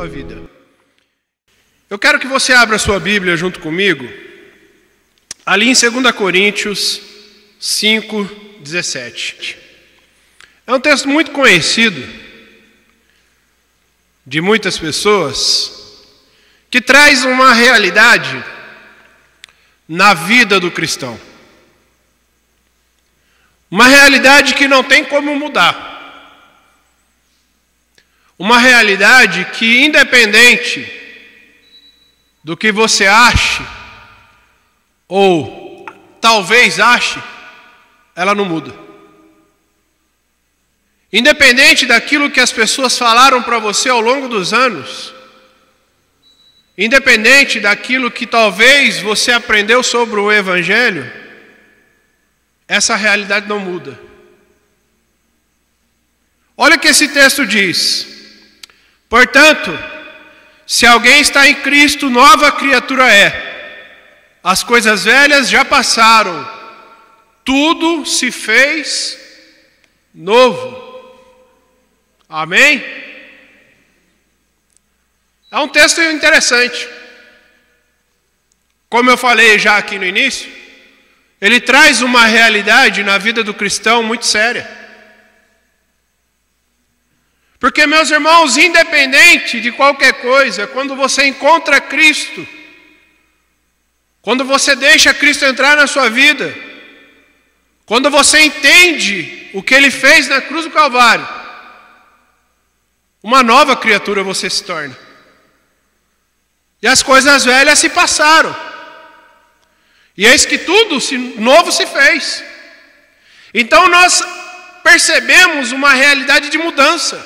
vida. Eu quero que você abra a sua Bíblia junto comigo, ali em 2 Coríntios 5:17. É um texto muito conhecido de muitas pessoas, que traz uma realidade na vida do cristão. Uma realidade que não tem como mudar. Uma realidade que, independente do que você ache, ou talvez ache, ela não muda. Independente daquilo que as pessoas falaram para você ao longo dos anos, independente daquilo que talvez você aprendeu sobre o Evangelho, essa realidade não muda. Olha o que esse texto diz: portanto, se alguém está em Cristo, nova criatura é. As coisas velhas já passaram, tudo se fez novo. Amém? É um texto interessante. Como eu falei já aqui no início, ele traz uma realidade na vida do cristão muito séria. Porque, meus irmãos, independente de qualquer coisa, quando você encontra Cristo, quando você deixa Cristo entrar na sua vida, quando você entende o que Ele fez na cruz do Calvário, uma nova criatura você se torna. E as coisas velhas se passaram. E eis que tudo novo se fez. Então nós percebemos uma realidade de mudança.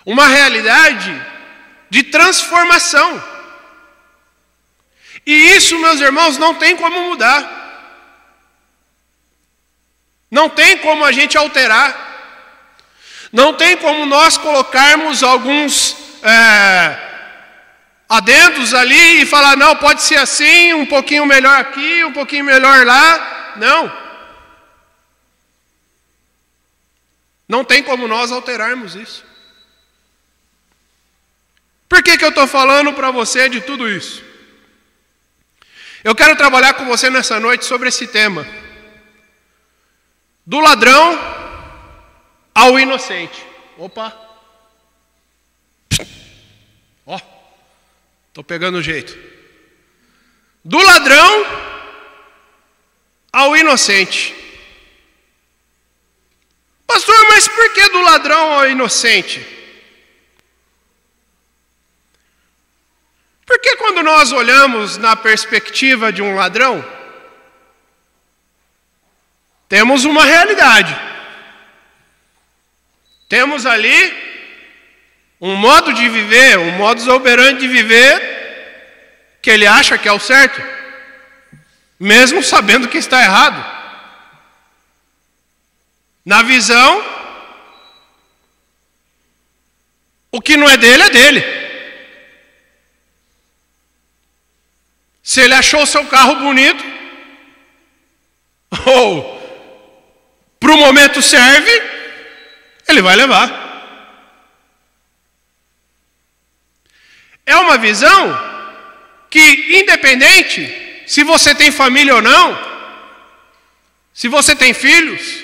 Uma realidade de transformação. E isso, meus irmãos, não tem como mudar. Não tem como a gente alterar. Não tem como nós colocarmos alguns adendos ali e falar, não, pode ser assim, um pouquinho melhor aqui, um pouquinho melhor lá. Não. Não tem como nós alterarmos isso. Por que eu estou falando para você de tudo isso? Eu quero trabalhar com você nessa noite sobre esse tema. Do ladrão ao inocente. Opa! Ó, estou pegando o jeito. Do ladrão ao inocente. Pastor, mas por que do ladrão ao inocente? Porque quando nós olhamos na perspectiva de um ladrão, temos uma realidade. Temos ali um modo de viver, um modus operandi de viver, que ele acha que é o certo, mesmo sabendo que está errado. Na visão, o que não é dele, é dele. Se ele achou o seu carro bonito, ou para o momento serve, ele vai levar. É uma visão que, independente se você tem família ou não, se você tem filhos,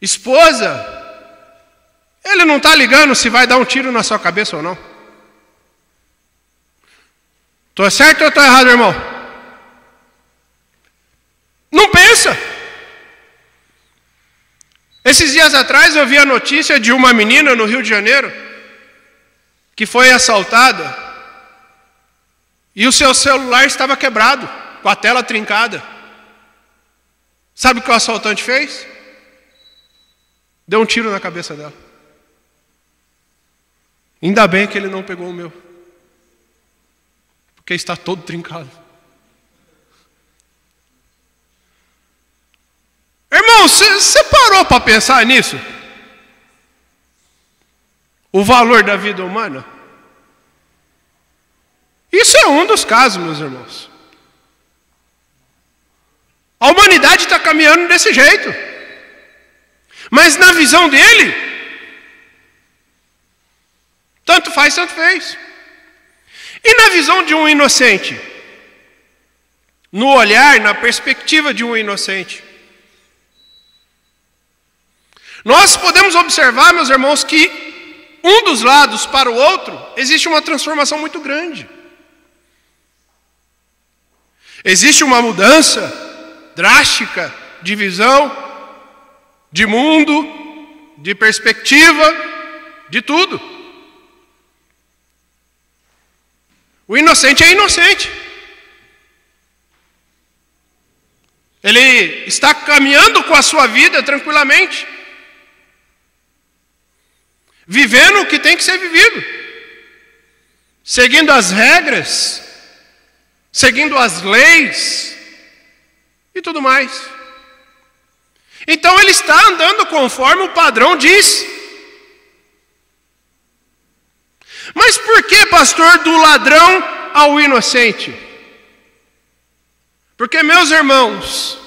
esposa, ele não está ligando se vai dar um tiro na sua cabeça ou não. Estou certo ou estou errado, irmão? Não pensa. Esses dias atrás eu vi a notícia de uma menina no Rio de Janeiro que foi assaltada e o seu celular estava quebrado, com a tela trincada. Sabe o que o assaltante fez? Deu um tiro na cabeça dela. Ainda bem que ele não pegou o meu, porque está todo trincado. Irmão, você parou para pensar nisso? O valor da vida humana? Isso é um dos casos, meus irmãos. A humanidade está caminhando desse jeito. Mas na visão dele, está Tanto faz, tanto fez. E na visão de um inocente? No olhar, na perspectiva de um inocente? Nós podemos observar, meus irmãos, que um dos lados para o outro existe uma transformação muito grande. Existe uma mudança drástica de visão, de mundo, de perspectiva, de tudo. O inocente é inocente. Ele está caminhando com a sua vida tranquilamente, vivendo o que tem que ser vivido, seguindo as regras, seguindo as leis e tudo mais. Então ele está andando conforme o padrão diz. Mas por que, pastor, do ladrão ao inocente? Porque, meus irmãos,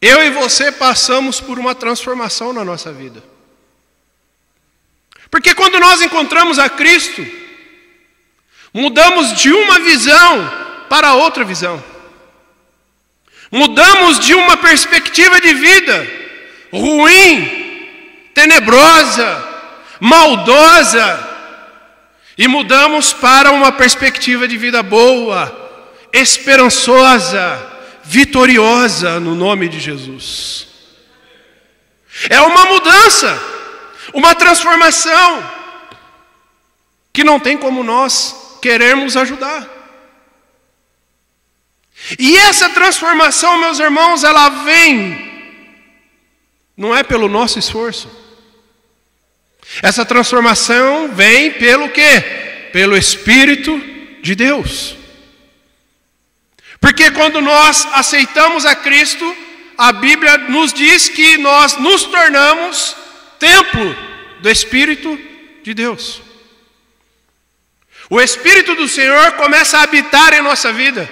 eu e você passamos por uma transformação na nossa vida. Porque quando nós encontramos a Cristo, mudamos de uma visão para outra visão. Mudamos de uma perspectiva de vida ruim, tenebrosa, maldosa, e mudamos para uma perspectiva de vida boa, esperançosa, vitoriosa, no nome de Jesus. É uma mudança, uma transformação, que não tem como nós querermos ajudar. E essa transformação, meus irmãos, ela vem, não é pelo nosso esforço. Essa transformação vem pelo quê? Pelo Espírito de Deus. Porque quando nós aceitamos a Cristo, a Bíblia nos diz que nós nos tornamos templo do Espírito de Deus. O Espírito do Senhor começa a habitar em nossa vida.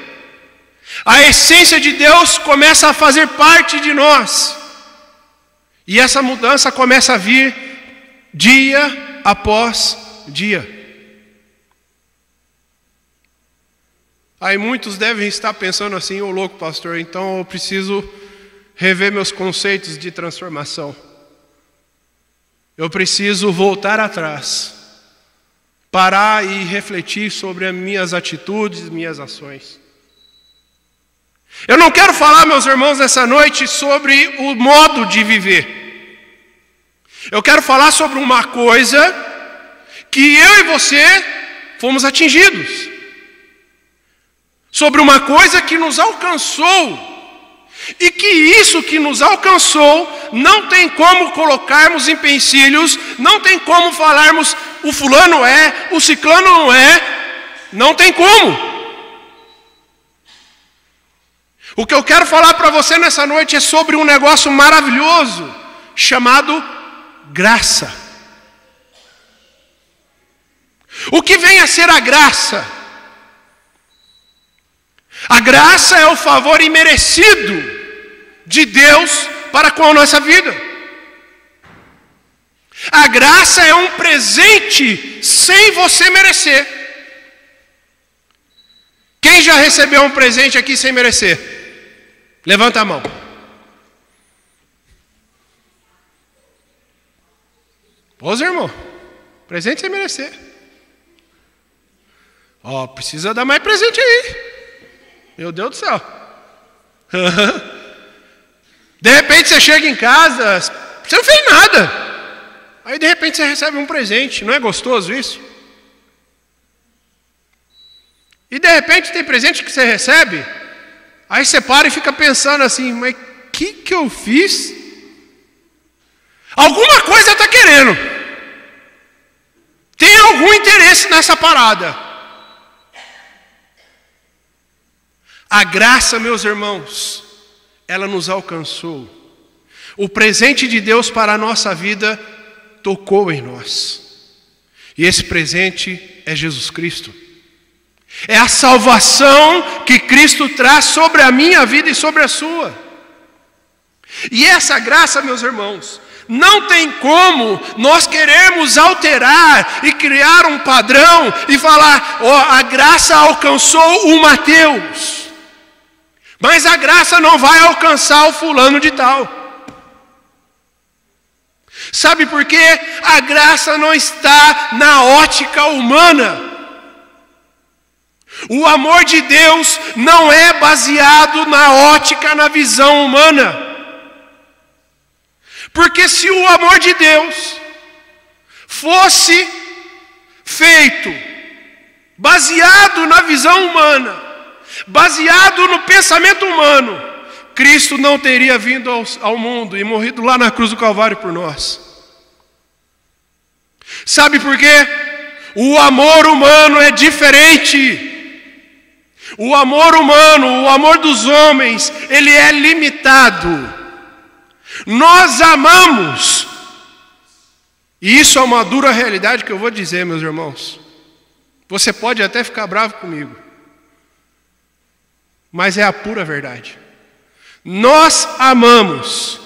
A essência de Deus começa a fazer parte de nós. E essa mudança começa a vir dia após dia. Aí muitos devem estar pensando assim: ô louco, pastor, então eu preciso rever meus conceitos de transformação. Eu preciso voltar atrás, parar e refletir sobre as minhas atitudes, minhas ações. Eu não quero falar, meus irmãos, nessa noite sobre o modo de viver. Eu quero falar sobre uma coisa que eu e você fomos atingidos. Sobre uma coisa que nos alcançou. E que isso que nos alcançou não tem como colocarmos empecilhos, não tem como falarmos o fulano é, o ciclano não é, não tem como. O que eu quero falar para você nessa noite é sobre um negócio maravilhoso chamado graça. O que vem a ser a graça? A graça é o favor imerecido de Deus para com a nossa vida. A graça é um presente sem você merecer. Quem já recebeu um presente aqui sem merecer? Levanta a mão. Pois, irmão, presente sem merecer. Ó, precisa dar mais presente aí. Meu Deus do céu. De repente você chega em casa, você não fez nada. Aí de repente você recebe um presente. Não é gostoso isso? E de repente tem presente que você recebe, aí você para e fica pensando assim: mas o que eu fiz? Alguma coisa está querendo. Tem algum interesse nessa parada. A graça, meus irmãos, ela nos alcançou. O presente de Deus para a nossa vida tocou em nós. E esse presente é Jesus Cristo. É a salvação que Cristo traz sobre a minha vida e sobre a sua. E essa graça, meus irmãos, Não tem como nós queremos alterar e criar um padrão e falar, a graça alcançou o Mateus, mas a graça não vai alcançar o fulano de tal. Sabe por quê? A graça não está na ótica humana. O amor de Deus não é baseado na ótica, na visão humana. Porque se o amor de Deus fosse feito baseado na visão humana, baseado no pensamento humano, Cristo não teria vindo ao mundo e morrido lá na cruz do Calvário por nós. Sabe por quê? O amor humano é diferente. O amor humano, o amor dos homens, ele é limitado. Nós amamos. E isso é uma dura realidade que eu vou dizer, meus irmãos. Você pode até ficar bravo comigo, mas é a pura verdade. Nós amamos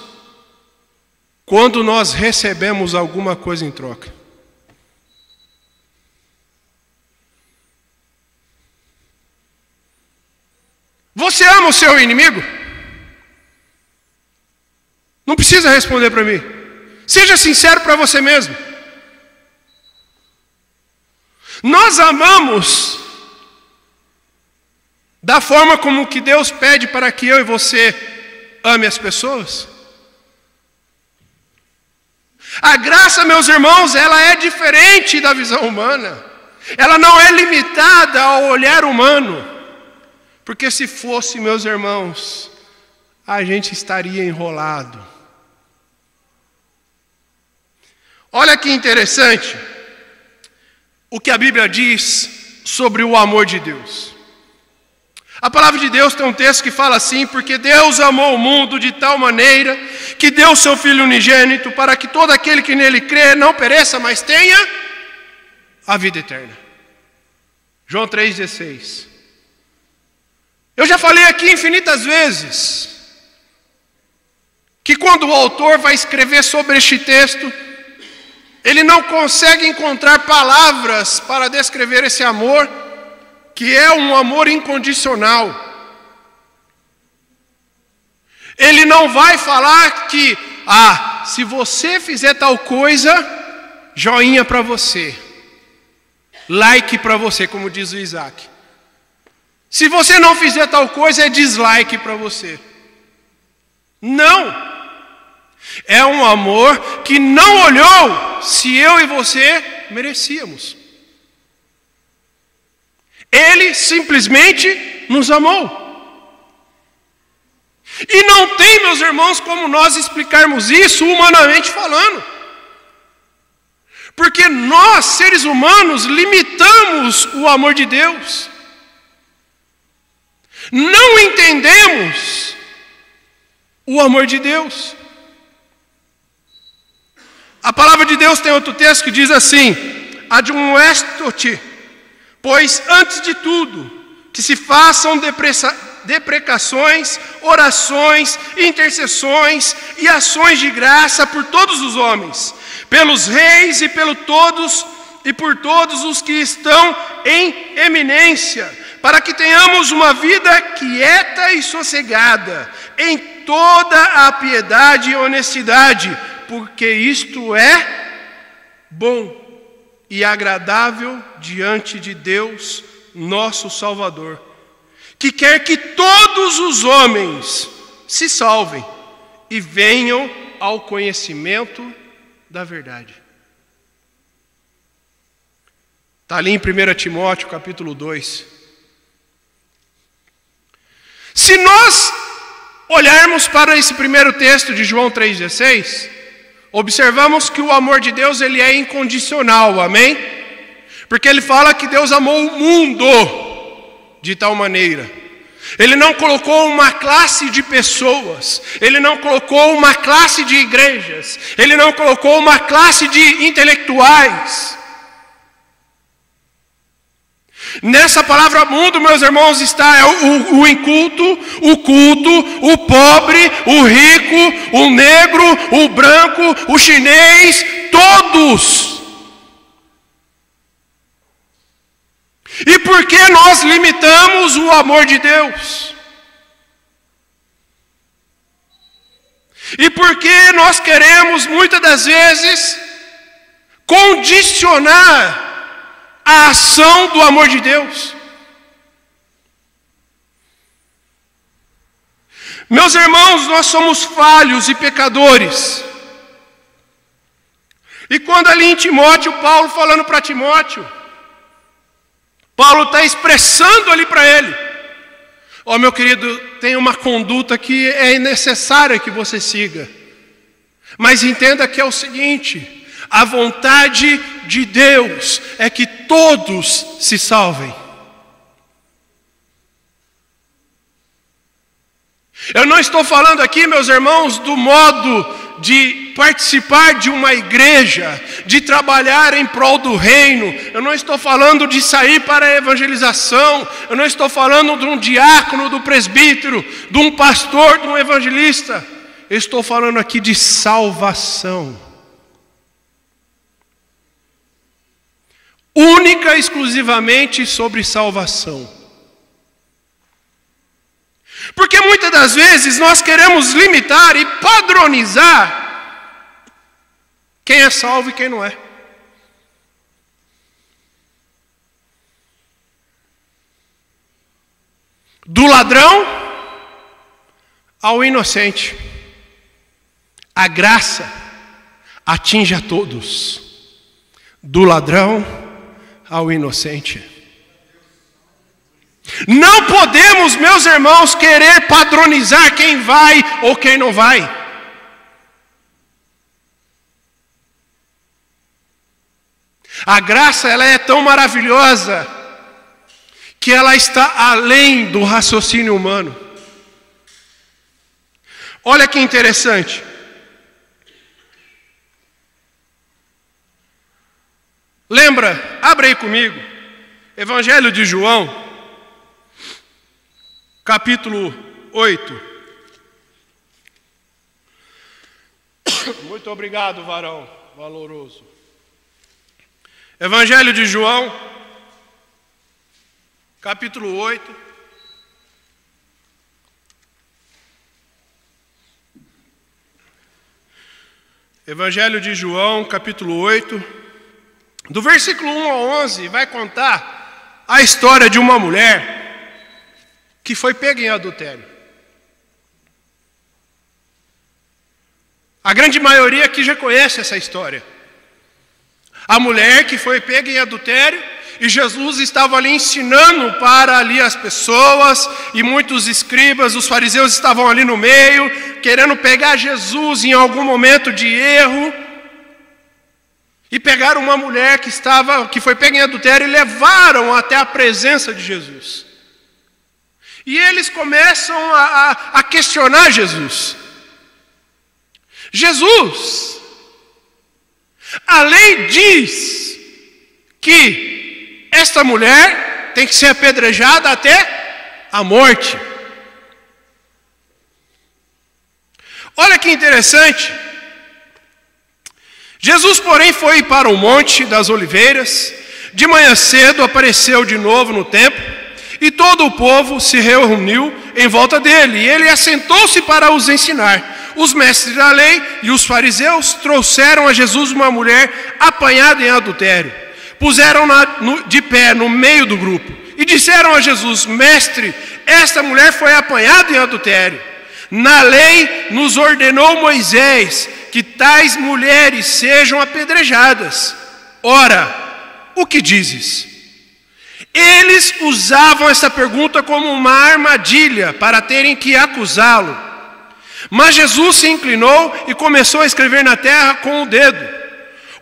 quando nós recebemos alguma coisa em troca. Você ama o seu inimigo? Não precisa responder para mim. Seja sincero para você mesmo. Nós amamos da forma como que Deus pede para que eu e você ame as pessoas? A graça, meus irmãos, ela é diferente da visão humana. Ela não é limitada ao olhar humano. Porque se fosse, meus irmãos, a gente estaria enrolado. Olha que interessante o que a Bíblia diz sobre o amor de Deus. A palavra de Deus tem um texto que fala assim: porque Deus amou o mundo de tal maneira que deu seu Filho unigênito para que todo aquele que nele crê não pereça, mas tenha a vida eterna. João 3,16. Eu já falei aqui infinitas vezes que quando o autor vai escrever sobre este texto, ele não consegue encontrar palavras para descrever esse amor, que é um amor incondicional. Ele não vai falar que, se você fizer tal coisa, joinha para você, like para você, como diz o Isaac. Se você não fizer tal coisa, é dislike para você. Não. É um amor que não olhou se eu e você merecíamos. Ele simplesmente nos amou. E não tem, meus irmãos, como nós explicarmos isso humanamente falando. Porque nós, seres humanos, limitamos o amor de Deus. Não entendemos o amor de Deus. A palavra de Deus tem outro texto que diz assim: admoesto-te, pois antes de tudo, que se façam deprecações, orações, intercessões e ações de graça por todos os homens, pelos reis e por todos os que estão em eminência, para que tenhamos uma vida quieta e sossegada, em toda a piedade e honestidade, porque isto é bom e agradável diante de Deus, nosso Salvador, que quer que todos os homens se salvem e venham ao conhecimento da verdade. Está ali em 1 Timóteo, capítulo 2. Se nós olharmos para esse primeiro texto de João 3,16, observamos que o amor de Deus ele é incondicional, amém? Porque ele fala que Deus amou o mundo de tal maneira. Ele não colocou uma classe de pessoas, ele não colocou uma classe de igrejas, ele não colocou uma classe de intelectuais. Nessa palavra mundo, meus irmãos, está o inculto, o culto, o pobre, o rico, o negro, o branco, o chinês, todos. E por que nós limitamos o amor de Deus? E por que nós queremos, muitas das vezes, condicionar a ação do amor de Deus? Meus irmãos, nós somos falhos e pecadores. E quando ali em Timóteo, Paulo falando para Timóteo, Paulo está expressando ali para ele: ó, meu querido, tem uma conduta que é necessária que você siga. Mas entenda que é o seguinte: a vontade de Deus é que todos se salvem. Eu não estou falando aqui, meus irmãos, do modo de participar de uma igreja, de trabalhar em prol do reino. Eu não estou falando de sair para a evangelização. Eu não estou falando de um diácono, do presbítero, de um pastor, de um evangelista. Eu estou falando aqui de salvação. Única e exclusivamente sobre salvação. Porque muitas das vezes nós queremos limitar e padronizar quem é salvo e quem não é. Do ladrão ao inocente. A graça atinge a todos. Do ladrão ao inocente. Não podemos, meus irmãos, querer padronizar quem vai ou quem não vai. A graça, ela é tão maravilhosa que ela está além do raciocínio humano. Olha que interessante. Lembra, abre aí comigo, Evangelho de João, capítulo 8. Muito obrigado, varão valoroso. Evangelho de João, capítulo 8. Evangelho de João, capítulo 8. Do versículo 1 ao 11, vai contar a história de uma mulher que foi pega em adultério. A grande maioria aqui já conhece essa história. A mulher que foi pega em adultério, e Jesus estava ali ensinando para ali as pessoas, e muitos escribas, os fariseus estavam ali no meio, querendo pegar Jesus em algum momento de erro. E pegaram uma mulher que foi pega em adultério e levaram até a presença de Jesus. E eles começam a questionar Jesus. Jesus, a lei diz que esta mulher tem que ser apedrejada até a morte. Olha que interessante. Jesus, porém, foi para o Monte das Oliveiras. De manhã cedo apareceu de novo no templo, e todo o povo se reuniu em volta dele, e ele assentou-se para os ensinar. Os mestres da lei e os fariseus trouxeram a Jesus uma mulher apanhada em adultério. Puseram-na de pé no meio do grupo, e disseram a Jesus: Mestre, esta mulher foi apanhada em adultério. Na lei nos ordenou Moisés que tais mulheres sejam apedrejadas. Ora, o que dizes? Eles usavam essa pergunta como uma armadilha para terem que acusá-lo. Mas Jesus se inclinou e começou a escrever na terra com o dedo.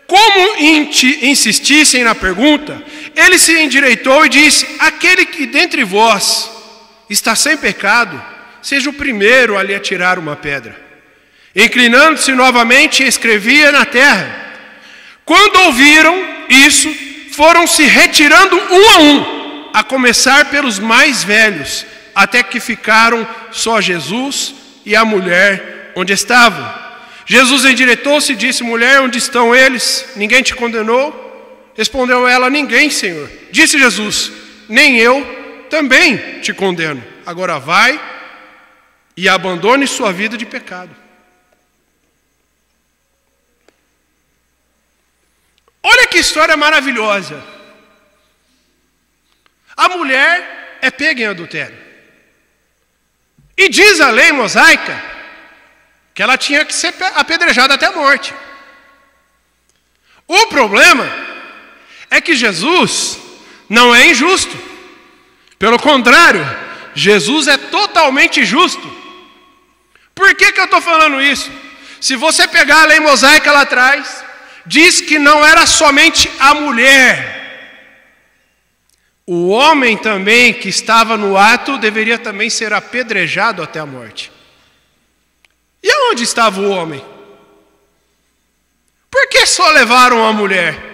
Como insistissem na pergunta, ele se endireitou e disse: Aquele que dentre vós está sem pecado, seja o primeiro a lhe atirar uma pedra. Inclinando-se novamente, escrevia na terra. Quando ouviram isso, foram se retirando um a um, a começar pelos mais velhos, até que ficaram só Jesus e a mulher onde estavam. Jesus endireitou-se e disse: mulher, onde estão eles? Ninguém te condenou? Respondeu ela: ninguém, Senhor. Disse Jesus: nem eu também te condeno. Agora vai e abandone sua vida de pecado. Olha que história maravilhosa. A mulher é pega em adultério. E diz a lei mosaica que ela tinha que ser apedrejada até a morte. O problema é que Jesus não é injusto. Pelo contrário, Jesus é totalmente justo. Por que eu estou falando isso? Se você pegar a lei mosaica lá atrás, diz que não era somente a mulher. O homem também que estava no ato deveria também ser apedrejado até a morte. E aonde estava o homem? Por que só levaram a mulher?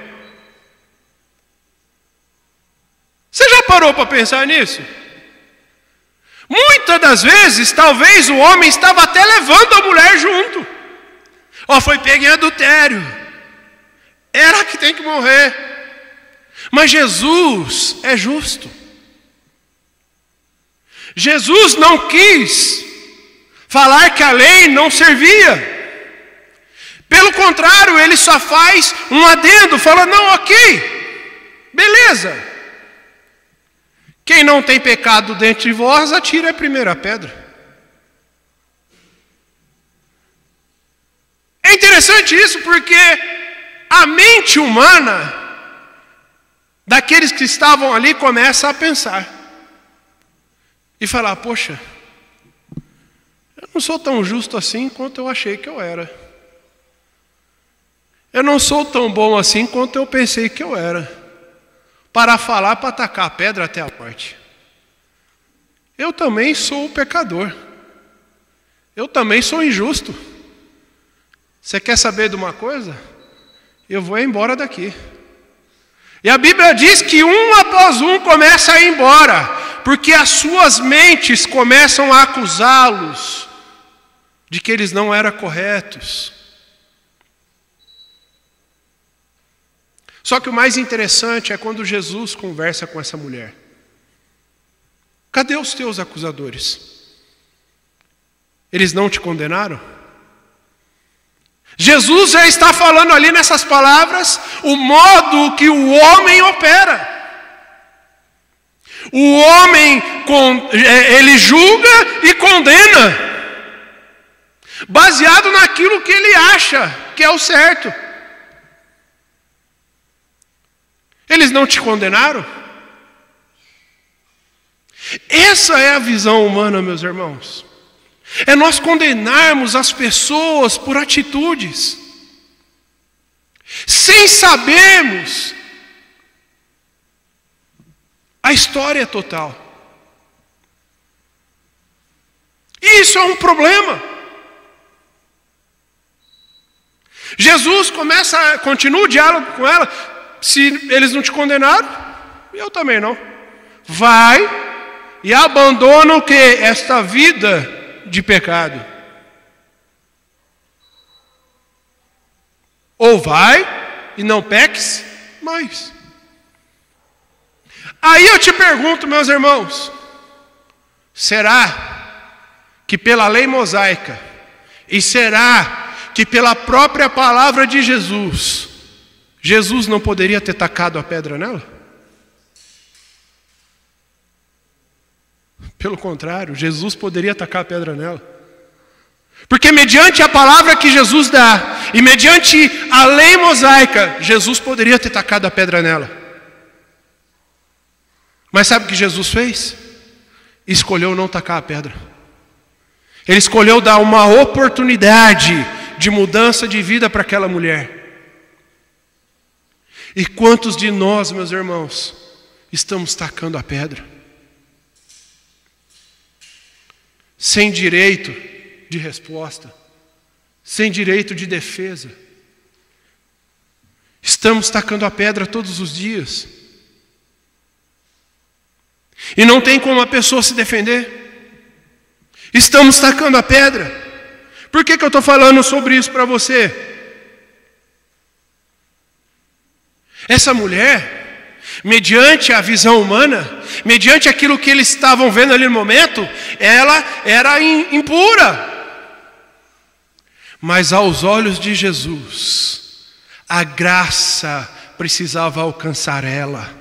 Você já parou para pensar nisso? Muitas das vezes, talvez o homem estava até levando a mulher junto. Foi pego em adultério. Ela que tem que morrer. Mas Jesus é justo. Jesus não quis falar que a lei não servia. Pelo contrário, ele só faz um adendo, falando: não, ok, beleza. Quem não tem pecado dentre vós, atire a primeira pedra. É interessante isso porque a mente humana daqueles que estavam ali começa a pensar e falar: poxa, eu não sou tão justo assim quanto eu achei que eu era. Eu não sou tão bom assim quanto eu pensei que eu era. Para falar, para atacar a pedra até a morte. Eu também sou o pecador. Eu também sou injusto. Você quer saber de uma coisa? Eu vou embora daqui. E a Bíblia diz que um após um começa a ir embora, porque as suas mentes começam a acusá-los de que eles não eram corretos. Só que o mais interessante é quando Jesus conversa com essa mulher. Cadê os teus acusadores? Eles não te condenaram? Jesus já está falando ali nessas palavras o modo que o homem opera. O homem, ele julga e condena, baseado naquilo que ele acha que é o certo. Eles não te condenaram? Essa é a visão humana, meus irmãos. É nós condenarmos as pessoas por atitudes, sem sabermos a história total. Isso é um problema. Jesus continua o diálogo com ela. Se eles não te condenaram, eu também não. Vai e abandona o quê? Esta vida de pecado. Ou vai e não peques mais. Aí eu te pergunto, meus irmãos, será que pela lei mosaica e será que pela própria palavra de Jesus, Jesus não poderia ter tacado a pedra nela? Pelo contrário, Jesus poderia tacar a pedra nela. Porque mediante a palavra que Jesus dá, e mediante a lei mosaica, Jesus poderia ter tacado a pedra nela. Mas sabe o que Jesus fez? Escolheu não tacar a pedra. Ele escolheu dar uma oportunidade de mudança de vida para aquela mulher. E quantos de nós, meus irmãos, estamos tacando a pedra? Sem direito de resposta, sem direito de defesa. Estamos tacando a pedra todos os dias. E não tem como a pessoa se defender. Estamos tacando a pedra. Por que eu estou falando sobre isso para você? Essa mulher, mediante a visão humana, mediante aquilo que eles estavam vendo ali no momento, ela era impura. Mas aos olhos de Jesus, a graça precisava alcançar ela.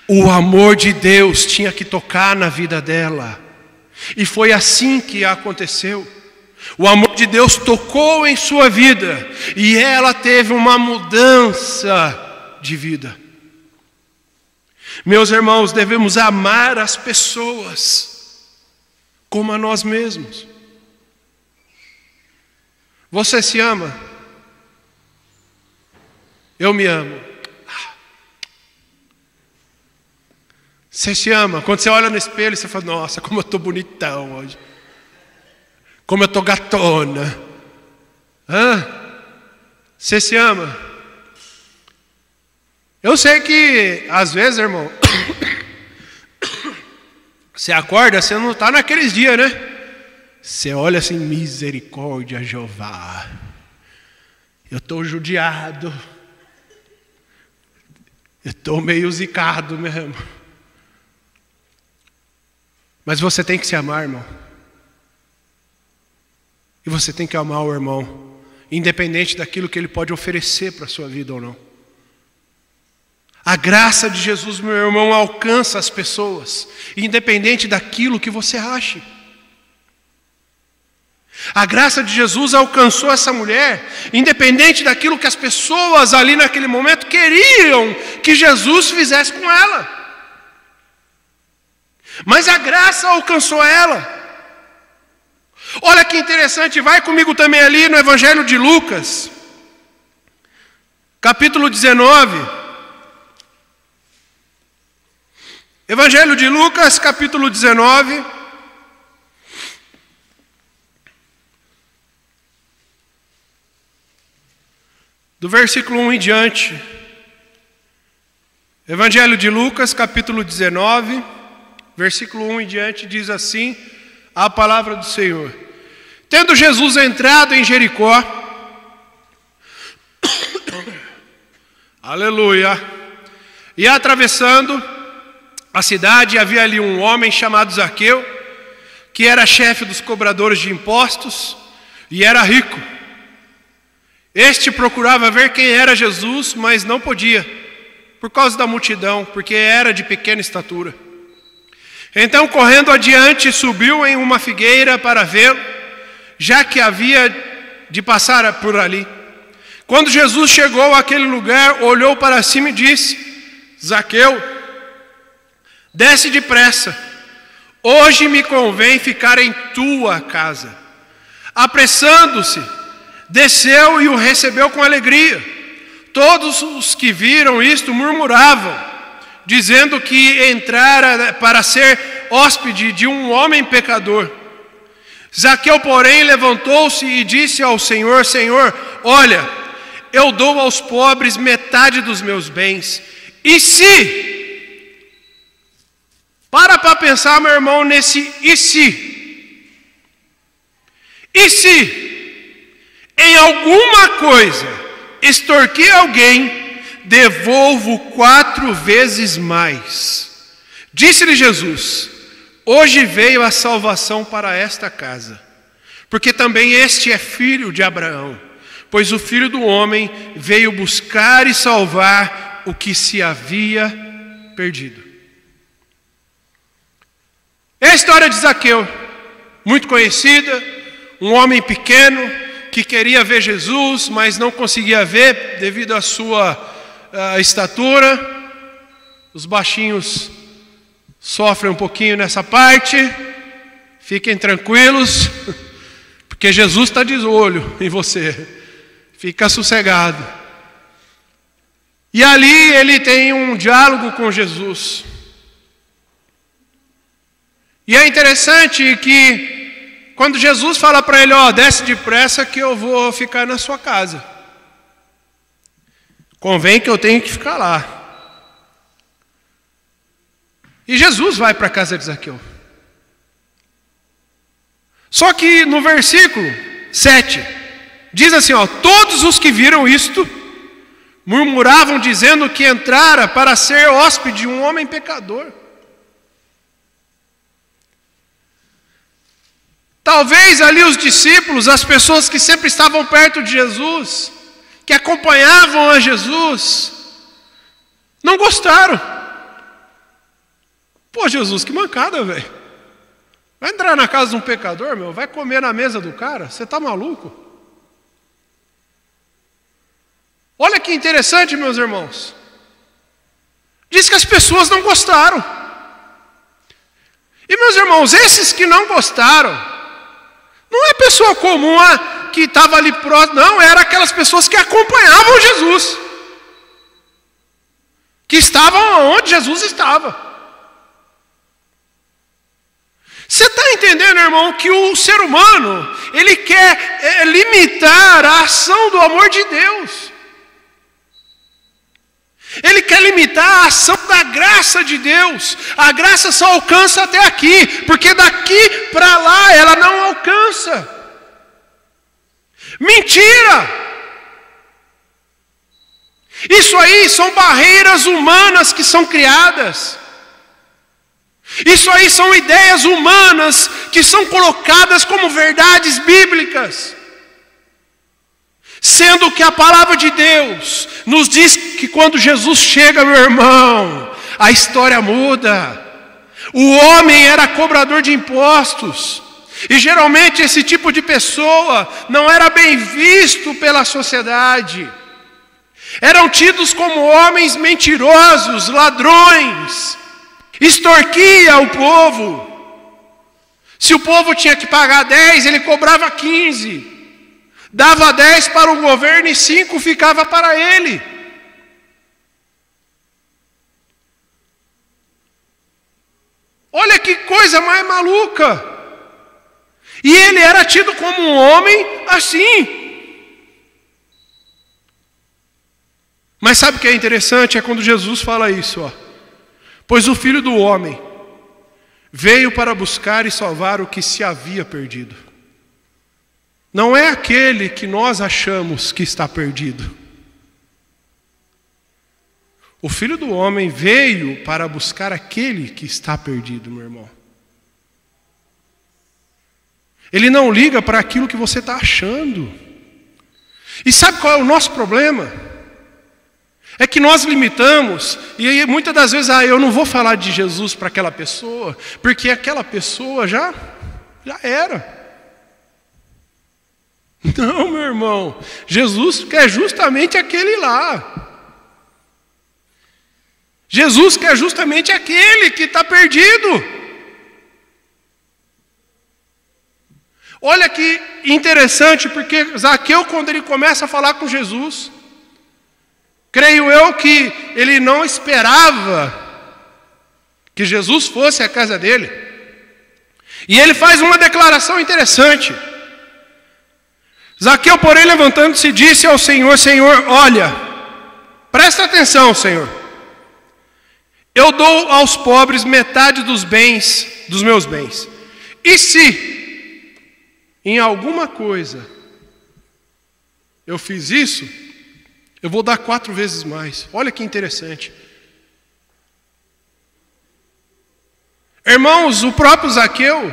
O amor de Deus tinha que tocar na vida dela. E foi assim que aconteceu. O amor de Deus tocou em sua vida e ela teve uma mudança de vida. Meus irmãos, devemos amar as pessoas como a nós mesmos. Você se ama? Eu me amo. Você se ama? Quando você olha no espelho, você fala, nossa, como eu estou bonitão hoje. Como eu estou gatona. Você se ama? Eu sei que, às vezes, irmão, você acorda, você não está naqueles dias, né? Você olha assim, misericórdia, Jeová. Eu estou judiado. Eu estou meio zicado mesmo. Mas você tem que se amar, irmão. E você tem que amar o irmão, independente daquilo que ele pode oferecer para a sua vida ou não. A graça de Jesus, meu irmão, alcança as pessoas, independente daquilo que você ache. A graça de Jesus alcançou essa mulher, independente daquilo que as pessoas ali naquele momento queriam que Jesus fizesse com ela. Mas a graça alcançou ela. Olha que interessante, vai comigo também ali no Evangelho de Lucas, capítulo 19. Evangelho de Lucas, capítulo 19. Do versículo 1 em diante. Evangelho de Lucas, capítulo 19, versículo 1 em diante, diz assim a palavra do Senhor. Tendo Jesus entrado em Jericó, aleluia, e atravessando a cidade, havia ali um homem chamado Zaqueu, que era chefe dos cobradores de impostos e era rico. Este procurava ver quem era Jesus, mas não podia, por causa da multidão, porque era de pequena estatura. Então, correndo adiante, subiu em uma figueira para vê-lo, já que havia de passar por ali. Quando Jesus chegou àquele lugar, olhou para cima e disse: Zaqueu, desce depressa, hoje me convém ficar em tua casa. Apressando-se, desceu e o recebeu com alegria. Todos os que viram isto murmuravam, dizendo que entrara para ser hóspede de um homem pecador. Zaqueu, porém, levantou-se e disse ao Senhor: Senhor, olha, eu dou aos pobres metade dos meus bens. E se? Para pensar, meu irmão, nesse e se. E se em alguma coisa extorquir alguém, devolvo 4 vezes mais. Disse-lhe Jesus: hoje veio a salvação para esta casa, porque também este é filho de Abraão, pois o Filho do Homem veio buscar e salvar o que se havia perdido. É a história de Zaqueu, muito conhecida, um homem pequeno que queria ver Jesus, mas não conseguia ver devido à sua estatura. Os baixinhos sofrem um pouquinho nessa parte, fiquem tranquilos, porque Jesus está de olho em você, fica sossegado. E ali ele tem um diálogo com Jesus. E é interessante que quando Jesus fala para ele: ó, desce depressa que eu vou ficar na sua casa. Convém que eu tenha que ficar lá. E Jesus vai para a casa de Zaqueu. Só que no versículo 7, diz assim, todos os que viram isto, murmuravam dizendo que entrara para ser hóspede de um homem pecador. Talvez ali os discípulos, as pessoas que sempre estavam perto de Jesus, que acompanhavam a Jesus, não gostaram. Pô, Jesus, que mancada, velho. Vai entrar na casa de um pecador, meu? Vai comer na mesa do cara? Você está maluco? Olha que interessante, meus irmãos. Diz que as pessoas não gostaram. E, meus irmãos, esses que não gostaram, não é pessoa comum que estava ali próximo, não, era aquelas pessoas que acompanhavam Jesus, que estavam onde Jesus estava. Você está entendendo, irmão, que o ser humano, ele quer limitar a ação do amor de Deus. Ele quer limitar a ação da graça de Deus. A graça só alcança até aqui, porque daqui para lá ela não alcança. Mentira! Isso aí são barreiras humanas que são criadas. Isso aí são ideias humanas que são colocadas como verdades bíblicas. Sendo que a palavra de Deus nos diz que quando Jesus chega, meu irmão, a história muda. O homem era cobrador de impostos. E geralmente esse tipo de pessoa não era bem visto pela sociedade. Eram tidos como homens mentirosos, ladrões. Extorquia o povo. Se o povo tinha que pagar 10, ele cobrava 15. Dava 10 para o governo e 5 ficava para ele. Olha que coisa mais maluca. E ele era tido como um homem assim. Mas sabe o que é interessante? É quando Jesus fala isso, Pois o Filho do Homem veio para buscar e salvar o que se havia perdido. Não é aquele que nós achamos que está perdido. O Filho do Homem veio para buscar aquele que está perdido, meu irmão. Ele não liga para aquilo que você está achando. E sabe qual é o nosso problema? É que nós limitamos, e aí muitas das vezes, eu não vou falar de Jesus para aquela pessoa, porque aquela pessoa já era. Não, meu irmão, Jesus quer justamente aquele lá. Jesus quer justamente aquele que está perdido. Olha que interessante, porque Zaqueu, quando ele começa a falar com Jesus, creio eu que ele não esperava que Jesus fosse à casa dele. E ele faz uma declaração interessante. Zaqueu, porém, levantando-se, disse ao Senhor: Senhor, olha, presta atenção, Senhor. Eu dou aos pobres metade dos meus bens. E se em alguma coisa eu fiz isso, eu vou dar 4 vezes mais. Olha que interessante. Irmãos, o próprio Zaqueu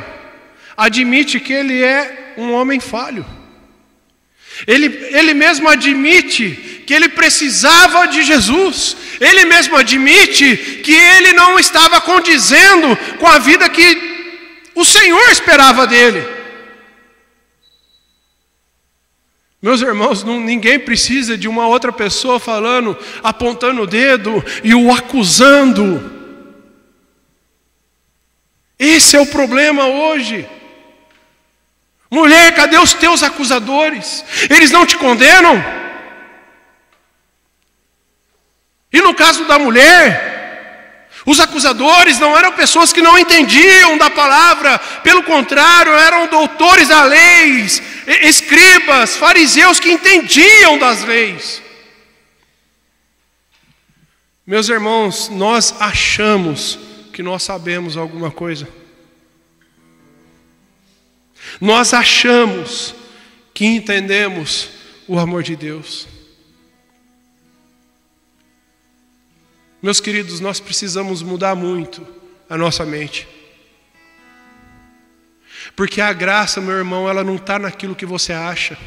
admite que ele é um homem falho. Ele mesmo admite que ele precisava de Jesus. Ele mesmo admite que ele não estava condizendo com a vida que o Senhor esperava dele. Meus irmãos, ninguém precisa de uma outra pessoa falando, apontando o dedo e o acusando. Esse é o problema hoje. Mulher, cadê os teus acusadores? Eles não te condenam? E no caso da mulher, os acusadores não eram pessoas que não entendiam da palavra, pelo contrário, eram doutores da lei, escribas, fariseus que entendiam das leis. Meus irmãos, nós achamos que nós sabemos alguma coisa. Nós achamos que entendemos o amor de Deus. Meus queridos, nós precisamos mudar muito a nossa mente. Porque a graça, meu irmão, ela não está naquilo que você acha.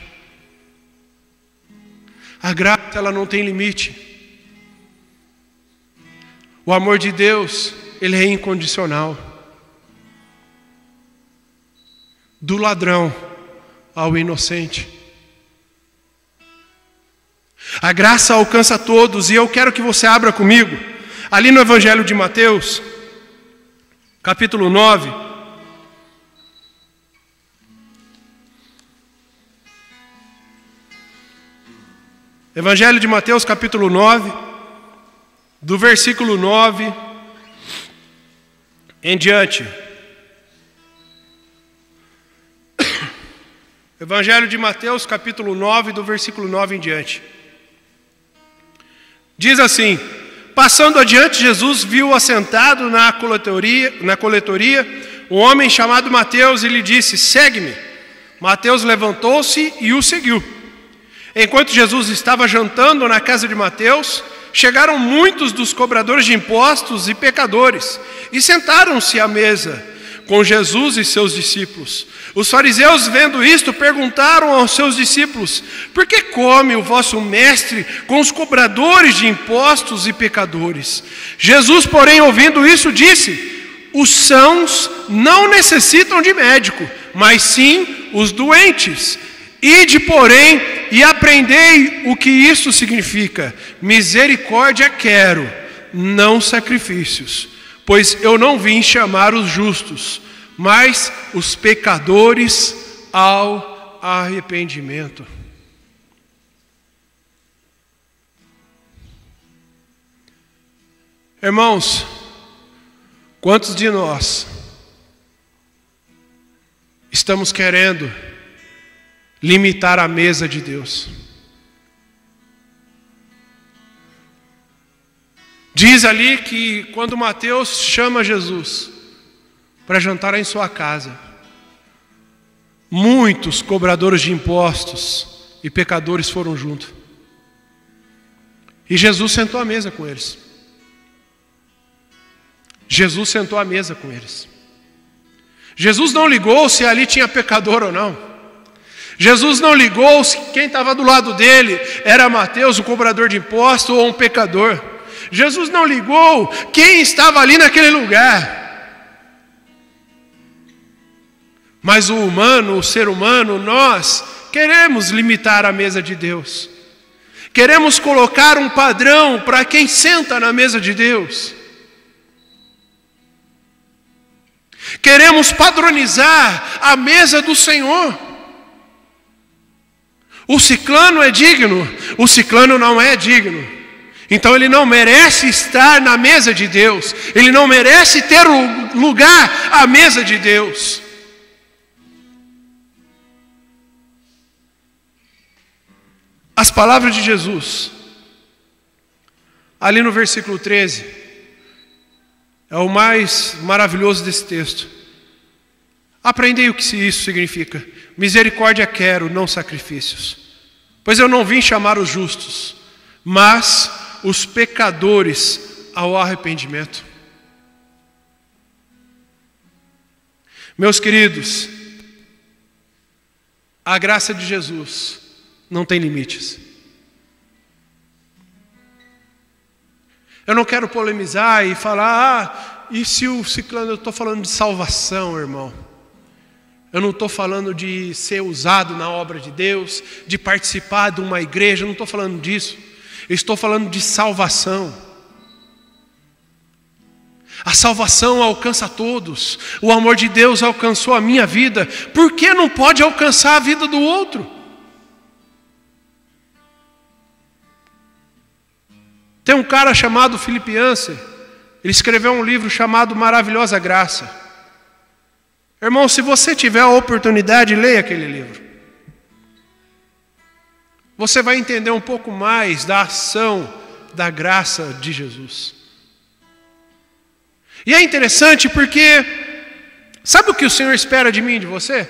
A graça, ela não tem limite. O amor de Deus, ele é incondicional. Do ladrão ao inocente. A graça alcança todos, e eu quero que você abra comigo, ali no Evangelho de Mateus, capítulo 9. Evangelho de Mateus, capítulo 9, do versículo 9 em diante. Evangelho de Mateus, capítulo 9, do versículo 9 em diante. Diz assim: passando adiante, Jesus viu assentado na coletoria um homem chamado Mateus e lhe disse: segue-me. Mateus levantou-se e o seguiu. Enquanto Jesus estava jantando na casa de Mateus, chegaram muitos dos cobradores de impostos e pecadores e sentaram-se à mesa com Jesus e seus discípulos. Os fariseus, vendo isto, perguntaram aos seus discípulos: por que come o vosso mestre com os cobradores de impostos e pecadores? Jesus, porém, ouvindo isso, disse: os sãos não necessitam de médico, mas sim os doentes. Ide, porém, e aprendei o que isso significa: misericórdia quero, não sacrifícios. Pois eu não vim chamar os justos, mas os pecadores ao arrependimento. Irmãos, quantos de nós estamos querendo limitar a mesa de Deus? Diz ali que quando Mateus chama Jesus para jantar em sua casa, muitos cobradores de impostos e pecadores foram junto. E Jesus sentou à mesa com eles. Jesus sentou à mesa com eles. Jesus não ligou se ali tinha pecador ou não. Jesus não ligou se quem estava do lado dele era Mateus, o cobrador de impostos, ou um pecador. Jesus não ligou quem estava ali naquele lugar. Mas o humano, o ser humano, nós queremos limitar a mesa de Deus. Queremos colocar um padrão para quem senta na mesa de Deus. Queremos padronizar a mesa do Senhor. O ciclano é digno, o ciclano não é digno. Então ele não merece estar na mesa de Deus. Ele não merece ter lugar à mesa de Deus. As palavras de Jesus, ali no versículo 13, é o mais maravilhoso desse texto. Aprendei o que isso significa. Misericórdia quero, não sacrifícios. Pois eu não vim chamar os justos, mas os pecadores ao arrependimento. Meus queridos, a graça de Jesus não tem limites. Eu não quero polemizar e falar, e se o ciclano, eu estou falando de salvação, irmão. Eu não estou falando de ser usado na obra de Deus, de participar de uma igreja, eu não estou falando disso. Eu estou falando de salvação. A salvação alcança a todos. O amor de Deus alcançou a minha vida. Por que não pode alcançar a vida do outro? Tem um cara chamado Philip Yancey. Ele escreveu um livro chamado Maravilhosa Graça. Irmão, se você tiver a oportunidade, leia aquele livro. Você vai entender um pouco mais da ação da graça de Jesus. E é interessante porque, sabe o que o Senhor espera de mim e de você?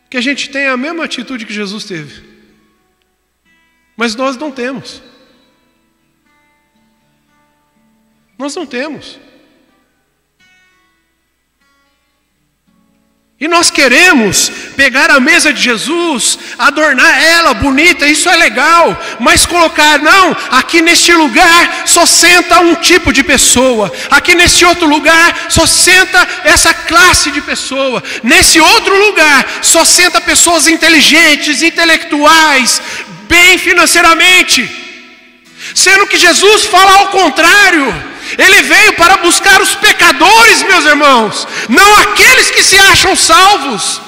Que a gente tenha a mesma atitude que Jesus teve. Mas nós não temos. Nós não temos. E nós queremos pegar a mesa de Jesus, adornar ela bonita, isso é legal, mas colocar, não, aqui neste lugar só senta um tipo de pessoa, aqui nesse outro lugar só senta essa classe de pessoa, nesse outro lugar só senta pessoas inteligentes, intelectuais, bem financeiramente, sendo que Jesus fala ao contrário. Ele veio para buscar os pecadores, meus irmãos, não aqueles que se acham salvos.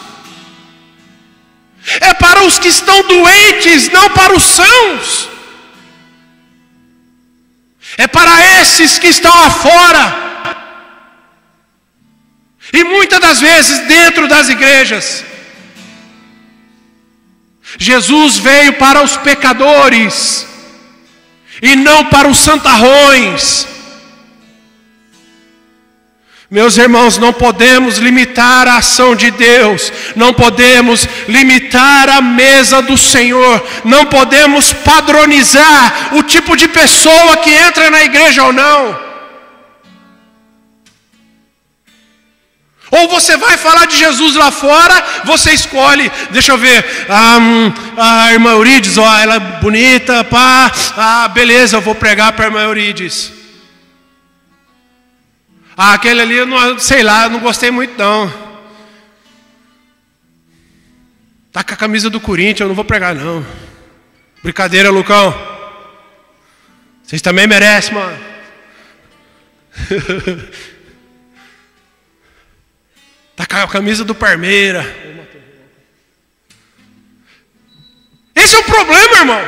É para os que estão doentes, não para os sãos. É para esses que estão afora. E muitas das vezes dentro das igrejas, Jesus veio para os pecadores e não para os santarrões. Meus irmãos, não podemos limitar a ação de Deus, não podemos limitar a mesa do Senhor, não podemos padronizar o tipo de pessoa que entra na igreja ou não. Ou você vai falar de Jesus lá fora, você escolhe, deixa eu ver, a irmã Eurides, ó, ela é bonita, pá, beleza, eu vou pregar para a irmã Eurides. Aquele ali, eu não, sei lá, não gostei muito não. Tá com a camisa do Corinthians, eu não vou pregar não. Brincadeira, Lucão. Vocês também merecem, mano. Tá com a camisa do Parmeira. Esse é o problema, irmão.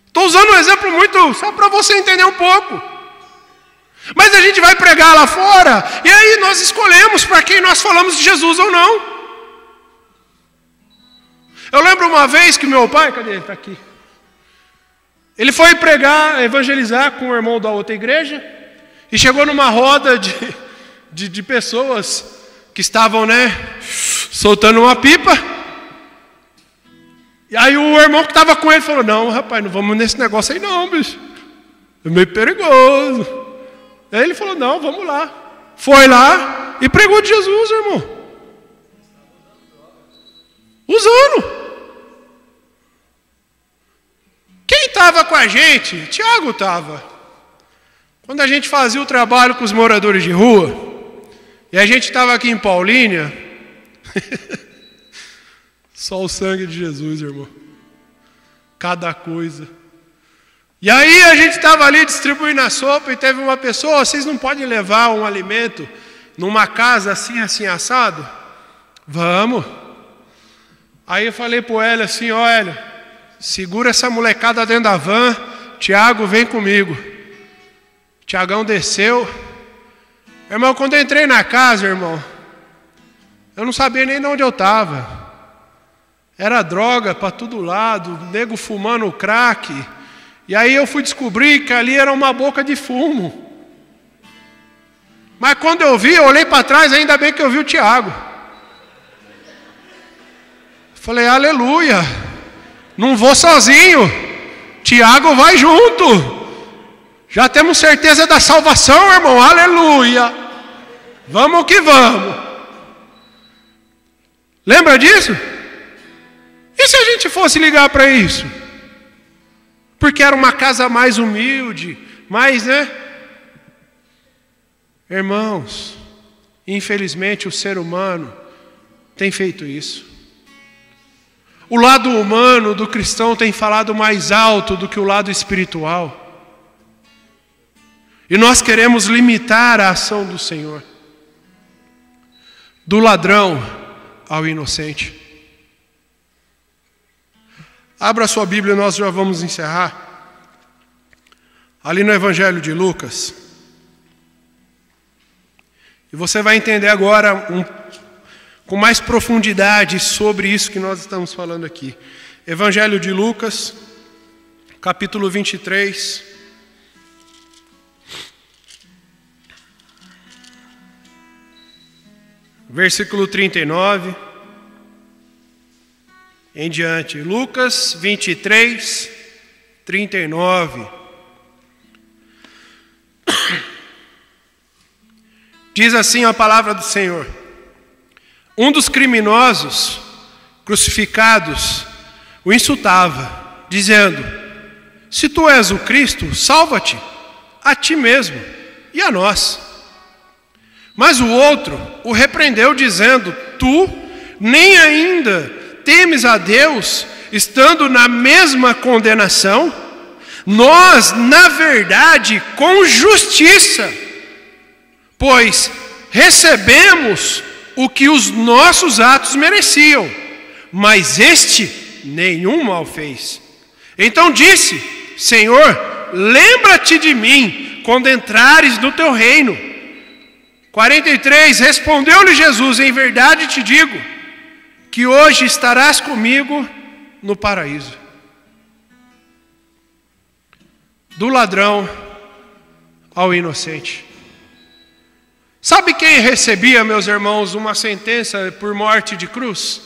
Estou usando um exemplo muito, só para você entender um pouco. Mas a gente vai pregar lá fora, e aí nós escolhemos para quem nós falamos de Jesus ou não. Eu lembro uma vez que meu pai, cadê ele? Está aqui. Ele foi pregar, evangelizar com o irmão da outra igreja, e chegou numa roda de pessoas que estavam, soltando uma pipa. E aí o irmão que estava com ele falou, não, rapaz, não vamos nesse negócio aí não, bicho. É meio perigoso. Aí ele falou, não, vamos lá. Foi lá e pregou de Jesus, irmão. Usando. Quem estava com a gente? Tiago estava. Quando a gente fazia o trabalho com os moradores de rua, e a gente estava aqui em Paulínia, só o sangue de Jesus, irmão. Cada coisa. E aí a gente estava ali distribuindo a sopa e teve uma pessoa, vocês não podem levar um alimento numa casa assim, assim, assado? Vamos. Aí eu falei para o Hélio assim, ó Hélio, segura essa molecada dentro da van, Tiago vem comigo. Tiagão desceu. Irmão, quando eu entrei na casa, irmão, eu não sabia nem de onde eu estava. Era droga para todo lado, nego fumando crack. E aí eu fui descobrir que ali era uma boca de fumo. Mas quando eu vi, eu olhei para trás, ainda bem que eu vi o Tiago. Falei, aleluia, não vou sozinho, Tiago vai junto. Já temos certeza da salvação, irmão, aleluia. Vamos que vamos. Lembra disso? E se a gente fosse ligar para isso? Porque era uma casa mais humilde, mais, Irmãos, infelizmente o ser humano tem feito isso. O lado humano do cristão tem falado mais alto do que o lado espiritual. E nós queremos limitar a ação do Senhor. Do ladrão ao inocente. Abra sua Bíblia, nós já vamos encerrar. Ali no Evangelho de Lucas. E você vai entender agora com mais profundidade sobre isso que nós estamos falando aqui. Evangelho de Lucas, capítulo 23. versículo 39 em diante. Lucas 23, 39. Diz assim a palavra do Senhor: um dos criminosos crucificados o insultava, dizendo: se tu és o Cristo, salva-te a ti mesmo e a nós. Mas o outro o repreendeu, dizendo: tu nem ainda temes a Deus, estando na mesma condenação? Nós, na verdade, com justiça, pois recebemos o que os nossos atos mereciam, mas este nenhum mal fez. Então disse: Senhor, lembra-te de mim quando entrares no teu reino. 43, respondeu-lhe Jesus: em verdade te digo, que hoje estarás comigo no paraíso. Do ladrão ao inocente. Sabe quem recebia, meus irmãos, uma sentença por morte de cruz?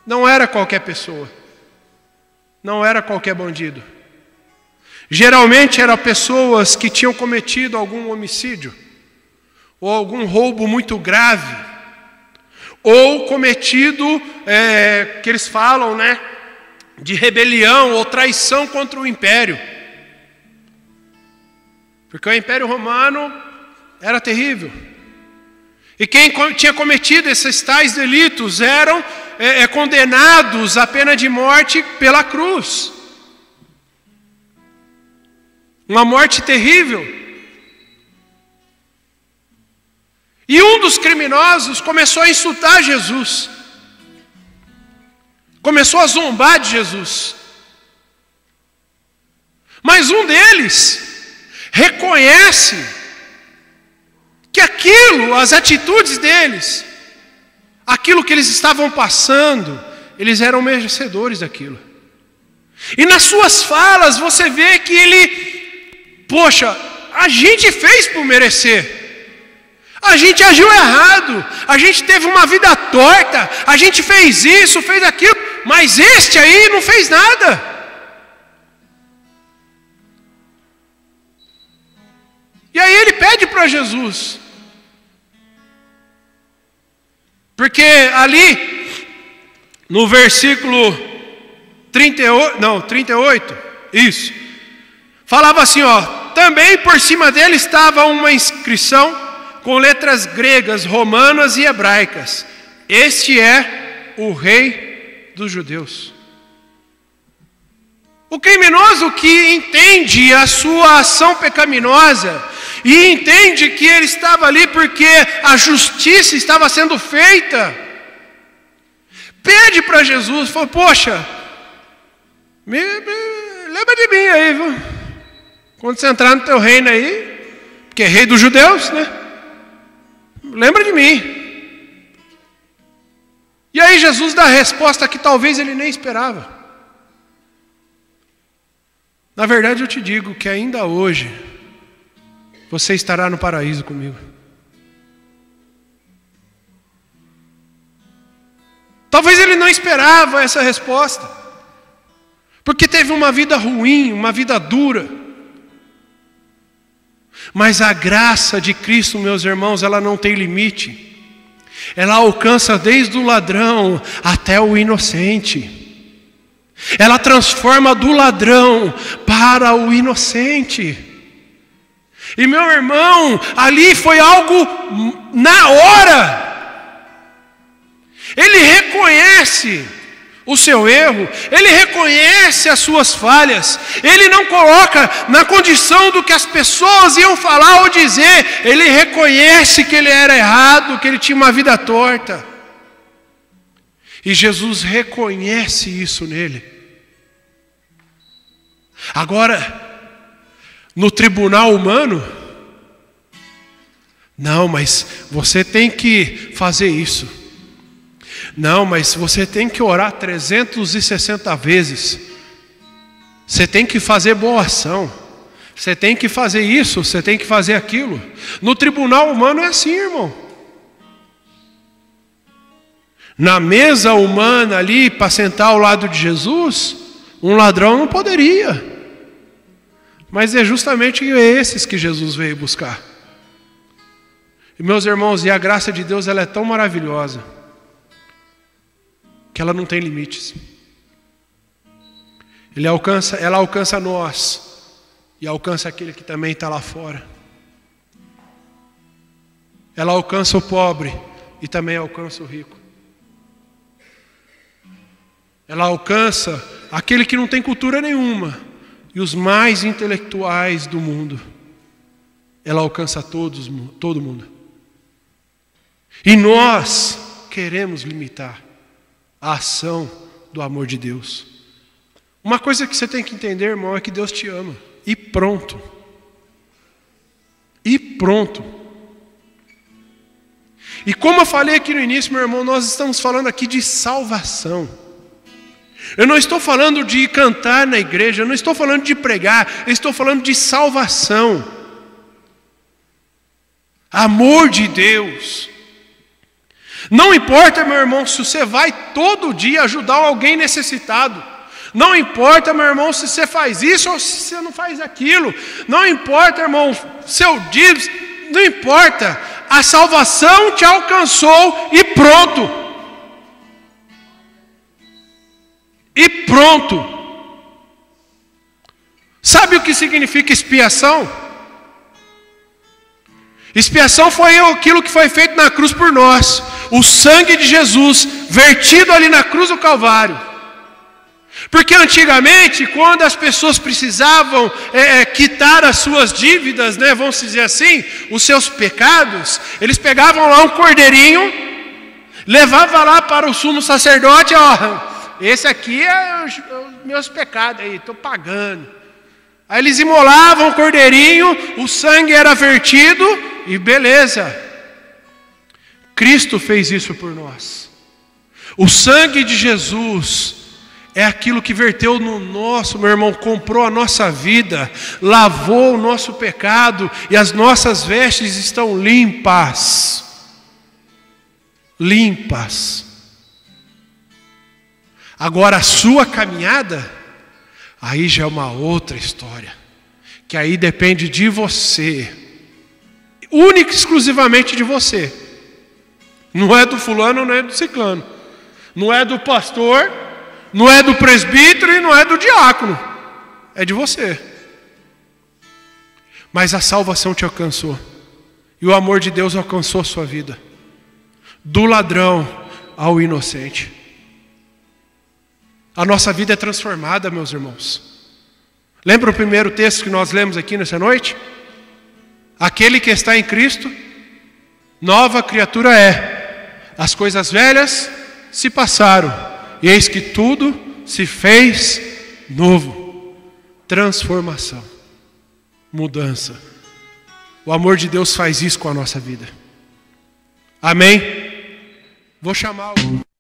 Não era qualquer pessoa. Não era qualquer bandido. Geralmente eram pessoas que tinham cometido algum homicídio, ou algum roubo muito grave, ou cometido, que eles falam, de rebelião ou traição contra o império. Porque o Império Romano era terrível. E quem tinha cometido esses tais delitos eram condenados à pena de morte pela cruz. Uma morte terrível. E um dos criminosos começou a insultar Jesus. Começou a zombar de Jesus. Mas um deles reconhece que aquilo, as atitudes deles, aquilo que eles estavam passando, eles eram merecedores daquilo. E nas suas falas você vê que ele, poxa, a gente fez por merecer. A gente agiu errado, a gente teve uma vida torta, a gente fez isso, fez aquilo, mas este aí não fez nada. E aí ele pede para Jesus, porque ali no versículo 38, isso, falava assim, também por cima dele estava uma inscrição com letras gregas, romanas e hebraicas: este é o Rei dos Judeus. O criminoso que entende a sua ação pecaminosa e entende que ele estava ali porque a justiça estava sendo feita, pede para Jesus, fala: poxa, lembra de mim aí, viu? Quando você entrar no teu reino aí, porque é Rei dos Judeus, lembra de mim. E aí Jesus dá a resposta que talvez ele nem esperava. Na verdade eu te digo que ainda hoje você estará no paraíso comigo. Talvez ele não esperava essa resposta, porque teve uma vida ruim, uma vida dura. Mas a graça de Cristo, meus irmãos, ela não tem limite. Ela alcança desde o ladrão até o inocente. Ela transforma do ladrão para o inocente. E meu irmão, ali foi algo na hora. Ele reconhece o seu erro, ele reconhece as suas falhas, ele não coloca na condição do que as pessoas iam falar ou dizer, ele reconhece que ele era errado, que ele tinha uma vida torta. E Jesus reconhece isso nele. Agora, no tribunal humano, não, mas você tem que fazer isso. Não, mas você tem que orar 360 vezes. Você tem que fazer boa ação. Você tem que fazer isso, você tem que fazer aquilo. No tribunal humano é assim, irmão. Na mesa humana ali, para sentar ao lado de Jesus, um ladrão não poderia. Mas é justamente esses que Jesus veio buscar. E meus irmãos, e a graça de Deus, ela é tão maravilhosa, que ela não tem limites. Ela alcança nós, e alcança aquele que também está lá fora. Ela alcança o pobre, e também alcança o rico. Ela alcança aquele que não tem cultura nenhuma, e os mais intelectuais do mundo. Ela alcança todo mundo. E nós queremos limitar a ação do amor de Deus. Uma coisa que você tem que entender, irmão, é que Deus te ama. E pronto. E pronto. E como eu falei aqui no início, meu irmão, nós estamos falando aqui de salvação. Eu não estou falando de cantar na igreja, eu não estou falando de pregar, eu estou falando de salvação. Amor de Deus. Não importa, meu irmão, se você vai todo dia ajudar alguém necessitado. Não importa, meu irmão, se você faz isso ou se você não faz aquilo. Não importa, irmão, seu dízimo, não importa. A salvação te alcançou e pronto. E pronto. Sabe o que significa expiação? Expiação foi aquilo que foi feito na cruz por nós. O sangue de Jesus vertido ali na cruz do Calvário. Porque antigamente, quando as pessoas precisavam quitar as suas dívidas, né, vamos dizer assim, os seus pecados, eles pegavam lá um cordeirinho, levavam lá para o sumo sacerdote, ó, esse aqui é os meus pecados aí, estou pagando. Aí eles imolavam o cordeirinho, o sangue era vertido e beleza. Cristo fez isso por nós. O sangue de Jesus é aquilo que verteu no nosso, meu irmão, comprou a nossa vida, lavou o nosso pecado e as nossas vestes estão limpas. Limpas. Agora a sua caminhada, aí já é uma outra história, que aí depende de você, única e exclusivamente de você. Não é do fulano, não é do ciclano, não é do pastor, não é do presbítero e não é do diácono, é de você. Mas a salvação te alcançou, e o amor de Deus alcançou a sua vida, do ladrão ao inocente. A nossa vida é transformada, meus irmãos. Lembra o primeiro texto que nós lemos aqui nessa noite? Aquele que está em Cristo, nova criatura é. As coisas velhas se passaram, e eis que tudo se fez novo. Transformação, mudança. O amor de Deus faz isso com a nossa vida. Amém? Vou chamar o...